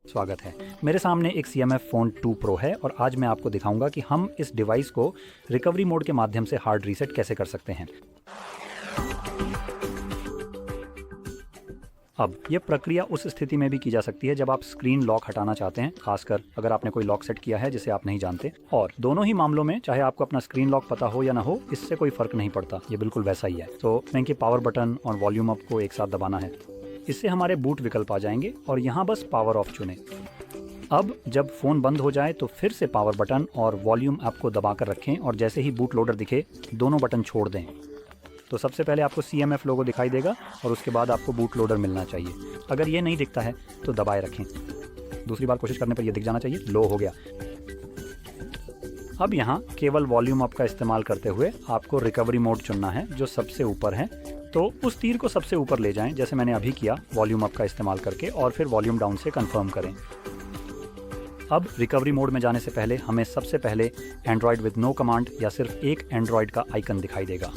स्वागत है। मेरे सामने एक CMF फ़ोन 2 Pro है और आज मैं आपको दिखाऊंगा कि हम इस डिवाइस को रिकवरी मोड के माध्यम से हार्ड रीसेट कैसे कर सकते हैं। अब यह प्रक्रिया उस स्थिति में भी की जा सकती है जब आप स्क्रीन लॉक हटाना चाहते हैं, खासकर अगर आपने कोई लॉक सेट किया है जिसे आप नहीं जानते। और दोनों ही मामलों में चाहे आपको अपना स्क्रीन लॉक पता हो या ना हो, इससे कोई फर्क नहीं पड़ता, ये बिल्कुल वैसा ही है। तो इनके पावर बटन और वॉल्यूम अप को एक साथ दबाना है। इससे हमारे बूट विकल्प आ जाएंगे और यहाँ बस पावर ऑफ चुनें। अब जब फ़ोन बंद हो जाए तो फिर से पावर बटन और वॉल्यूम अप को दबाकर रखें और जैसे ही बूट लोडर दिखे दोनों बटन छोड़ दें। तो सबसे पहले आपको CMF लोगो दिखाई देगा और उसके बाद आपको बूट लोडर मिलना चाहिए। अगर ये नहीं दिखता है तो दबाए रखें। दूसरी बार कोशिश करने पर ये दिख जाना चाहिए। लो हो गया। अब यहाँ केवल वॉल्यूम अप का इस्तेमाल करते हुए आपको रिकवरी मोड चुनना है जो सबसे ऊपर है। तो उस तीर को सबसे ऊपर ले जाएं जैसे मैंने अभी किया वॉल्यूम अप का इस्तेमाल करके, और फिर वॉल्यूम डाउन से कंफर्म करें। अब रिकवरी मोड में जाने से पहले हमें सबसे पहले एंड्रॉयड विद नो कमांड या सिर्फ एक एंड्रॉयड का आइकन दिखाई देगा।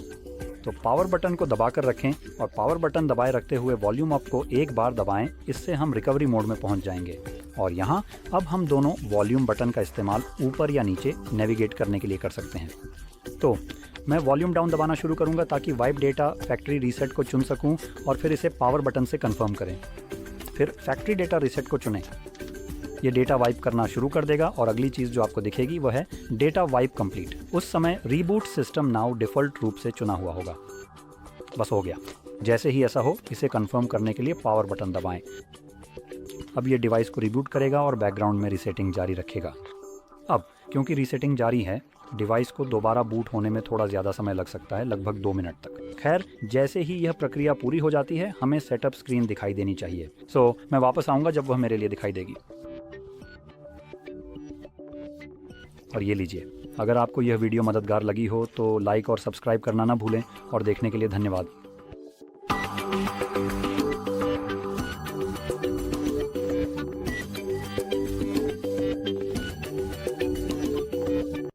तो पावर बटन को दबाकर रखें और पावर बटन दबाए रखते हुए वॉल्यूम अप को एक बार दबाएं। इससे हम रिकवरी मोड में पहुंच जाएंगे। और यहाँ अब हम दोनों वॉल्यूम बटन का इस्तेमाल ऊपर या नीचे नेविगेट करने के लिए कर सकते हैं। तो मैं वॉल्यूम डाउन दबाना शुरू करूँगा ताकि वाइप डेटा फैक्ट्री रीसेट को चुन सकूँ और फिर इसे पावर बटन से कंफर्म करें। फिर फैक्ट्री डेटा रीसेट को चुनें। ये डेटा वाइप करना शुरू कर देगा और अगली चीज़ जो आपको दिखेगी वह है डेटा वाइप कंप्लीट। उस समय रीबूट सिस्टम नाउ डिफ़ॉल्ट रूप से चुना हुआ होगा। बस हो गया। जैसे ही ऐसा हो इसे कंफर्म करने के लिए पावर बटन दबाएं। अब ये डिवाइस को रिबूट करेगा और बैकग्राउंड में रीसेटिंग जारी रखेगा। अब क्योंकि रीसेटिंग जारी है, डिवाइस को दोबारा बूट होने में थोड़ा ज़्यादा समय लग सकता है, लगभग 2 मिनट तक। खैर, जैसे ही यह प्रक्रिया पूरी हो जाती है हमें सेटअप स्क्रीन दिखाई देनी चाहिए। मैं वापस आऊँगा जब वह मेरे लिए दिखाई देगी। और ये लीजिए, अगर आपको यह वीडियो मददगार लगी हो तो लाइक और सब्सक्राइब करना ना भूलें और देखने के लिए धन्यवाद।